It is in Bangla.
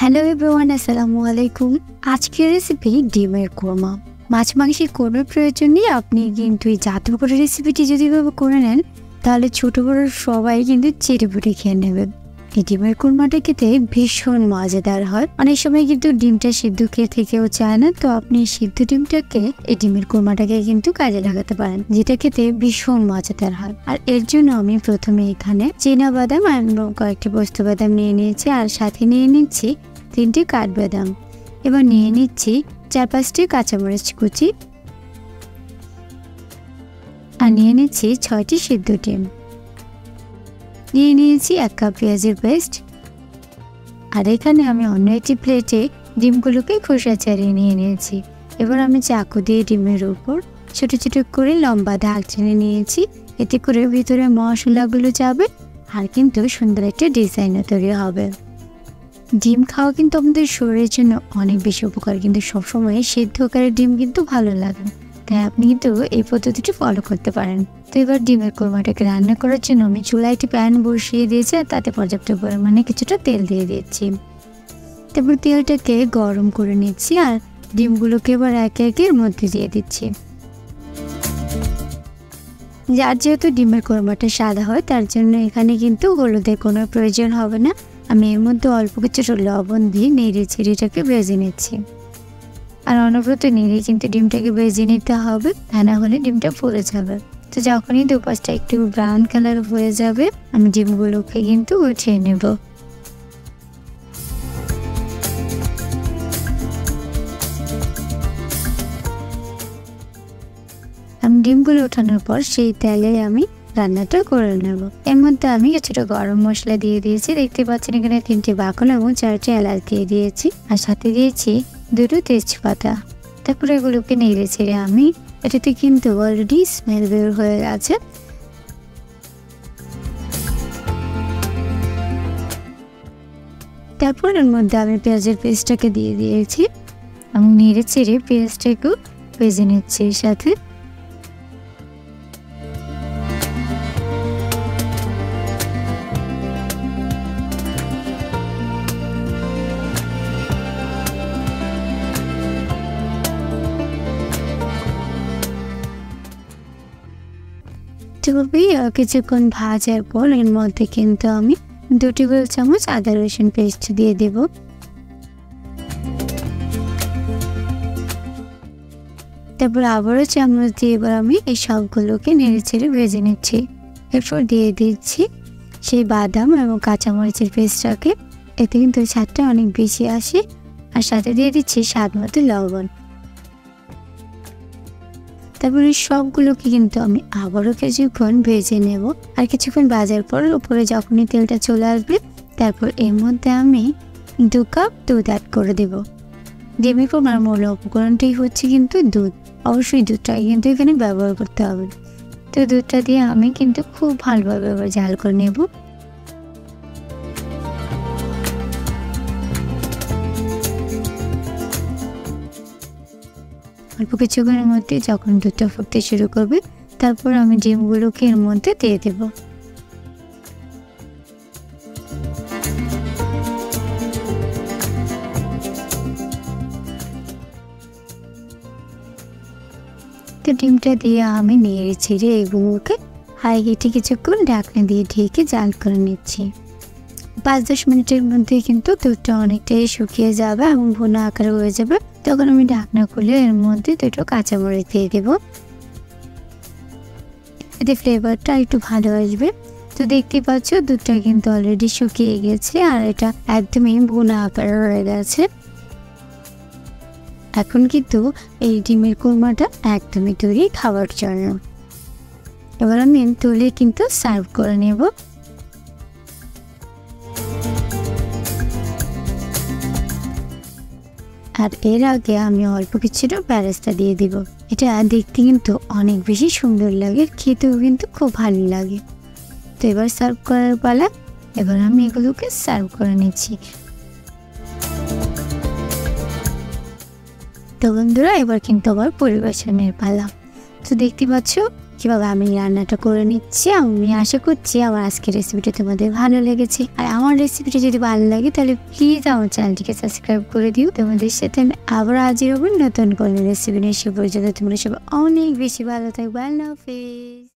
হ্যালো এভরিওয়ান, আসসালামু আলাইকুম। আজকের রেসিপি ডিমের কোরমা। মাছ মাংসের কোরমার প্রয়োজন নেই, আপনি কিন্তু এই ঝটপট রেসিপিটি যদি করে নেন তাহলে ছোট বড় সবাই কিন্তু চেটেপুটে খেয়ে নেবে। এই ডিমের কোরমাটা খেতে ভীষণ মজাদার হয়। অনেক সময় কিন্তু ডিমটা সিদ্ধ খেয়ে থেকেও চায় না, তো আপনি সিদ্ধ ডিমটাকে এই ডিমের কোরমাটাকে কিন্তু কাজে লাগাতে পারেন, যেটা খেতে ভীষণ মজাদার হয়। আর এর জন্য আমি প্রথমে এখানে চীনা বাদাম এবং কয়েকটি পোস্ত বাদাম নিয়ে নিয়েছি, আর সাথে নিয়ে নিচ্ছি 3টি কাঠবাদাম। এবার নিয়ে নিচ্ছি 4-5টি কাঁচামরিচ কুচি, আর নিয়ে নিচ্ছি 6টি সিদ্ধ ডিম। নিয়ে নিয়েছি 1 কাপ পেঁয়াজের পেস্ট। আর এখানে আমি অন্য একটি প্লেটে ডিমগুলোকে খোসা ছাড়িয়ে নিয়ে নিয়েছি। এবার আমি চাকু দিয়ে ডিমের উপর ছোট ছোট করে লম্বা দাগ টেনে নিয়েছি, এতে করে ভিতরে মশলাগুলো যাবে আর কিন্তু সুন্দর একটা ডিজাইনও তৈরি হবে। ডিম খাওয়া কিন্তু আমাদের শরীরের জন্য অনেক বেশি উপকার, কিন্তু সবসময় সিদ্ধ করে ডিম কিন্তু ভালো লাগে, তাই আপনি কিন্তু এই পদ্ধতিটি ফলো করতে পারেন। তো এবার ডিমের কোরমাটাকে রান্না করার জন্য আমি চুলায় একটি প্যান বসিয়ে দিয়েছি, আর তাতে পর্যাপ্ত পরিমাণে কিছুটা তেল দিয়ে দিচ্ছি। তারপর তেলটাকে গরম করে নিচ্ছি, আর ডিমগুলোকে এবার একে একে এর মধ্যে দিয়ে দিচ্ছি। যার যেহেতু ডিমের কোরমাটা সাদা হয়, তার জন্য এখানে কিন্তু হলুদের কোনো প্রয়োজন হবে না। আমি এর মধ্যে অল্প কিছু লবণ দিয়ে নেড়ে ছেড়েটাকে ভেজে নিচ্ছি। আর অনবরত নেড়ে কিন্তু ডিমটাকে ভেজে নিতে হবে, তা না হলে ডিমটা পুড়ে যাবে। তো যখনই দুপাশটা একটু ব্রাউন কালার হয়ে যাবে, আমি ডিমগুলোকে কিন্তু উঠিয়ে নেব। আমি ডিমগুলো ওঠানোর পর সেই তেলে আমি রান্নাটা করে নেব। এর মধ্যে আমি কিছুটা গরম মশলা দিয়ে দিয়েছি, দেখতে পাচ্ছেন এখানে 3টি বাকল এবং 4টি এলাচ দিয়ে দিয়েছি, আর সাথে দিয়েছি 2টো তেজপাতা। তারপরে এগুলোকে নেড়ে ছেড়ে আমি এটাতে কিন্তু অলরেডি স্মেল বের হয়ে গেছে। তারপর এর মধ্যে আমি পেঁয়াজের পেস্টটাকে দিয়ে দিয়েছি এবং নেড়ে ছেড়ে পেঁয়াজটাকে ভেজে নিচ্ছি। এর সাথে কিছুক্ষণ ভাজার পর এর মধ্যে কিন্তু আমি 2 টেবিল চামচ আদা রসুন পেস্ট দিয়ে দেব। তারপর আবারও চামচ দিয়ে এবার আমি এই সবগুলোকে নেড়ে ছেড়ে ভেজে নিচ্ছি। এরপর দিয়ে দিচ্ছি সেই বাদাম এবং কাঁচামরিচের পেস্টটাকে, এতে কিন্তু স্বাদটা অনেক বেশি আসে। আর সাথে দিয়ে দিচ্ছি স্বাদ মতো লবণ। তারপরে সবগুলোকে কিন্তু আমি আবারও কিছুক্ষণ ভেজে নেব। আর কিছুক্ষণ ভাজার পর উপরে যখনই তেলটা চলে আসবে, তারপর এর মধ্যে আমি 2 কাপ দুধ অ্যাড করে দেব। ডিমের কোরমার মূল উপকরণটাই হচ্ছে কিন্তু দুধ, অবশ্যই দুধটা কিন্তু এখানে ব্যবহার করতে হবে। তো দুধটা দিয়ে আমি কিন্তু খুব ভালোভাবে এবার জাল করে নেব। অল্প কিছুক্ষণের মধ্যে যখন দুধটা ফুটতে শুরু করবে, তারপর আমি ডিমগুলোকে এর মধ্যে দিয়ে দেব। তো ডিমটা দিয়ে আমি নেড়ে ছেড়ে এগুলোকে হাই হিটে কিছুক্ষণ ঢাকনা দিয়ে ঢেকে জাল করে নিচ্ছি। 5-10 মিনিটের মধ্যে কিন্তু দুধটা অনেকটাই শুকিয়ে যাবে এবং ভুনা আকারে হয়ে যাবে। তখন আমি ঢাকনা খুলে এর মধ্যে 2টো কাঁচামরিচ দিয়ে দেব, এতে ফ্লেভারটা একটু ভালো আসবে। তো দেখতে পাচ্ছ দুধটা কিন্তু অলরেডি শুকিয়ে গেছে, আর এটা একদমই ভুনা আকারে হয়ে গেছে। এখন কিন্তু এই ডিমের কোরমাটা একদমই তৈরি খাওয়ার জন্য। এবার আমি তুলে কিন্তু সার্ভ করে নেব। আর এর আগে আমি অল্প কিছুটা বেরেস্তা দিয়ে দিব। এটা দেখতে কিন্তু অনেক বেশি সুন্দর লাগে, খেতেও কিন্তু খুব ভালো লাগে। তো এবার সার্ভ করার পালা। এবার আমি এগুলোকে সার্ভ করে নিচ্ছি। তো বন্ধুরা, এবার কিন্তু আবার পরিবেশনের পালা। তো দেখতে পাচ্ছ কিভাবে আমি রান্নাটা করে নিচ্ছি। আমি আশা করছি আমার আজকের রেসিপিটা তোমাদের ভালো লেগেছে। আর আমার রেসিপিটা যদি ভালো লাগে তাহলে প্লিজ আমার চ্যানেলটিকে সাবস্ক্রাইব করে দিও। তোমাদের সাথে আমি আবার হাজির হব নতুন কোনো রেসিপি নিয়ে। সে পর্যন্ত তোমরা সবাই অনেক বেশি ভালো থাকবে। আল্লাহ হাফেজ।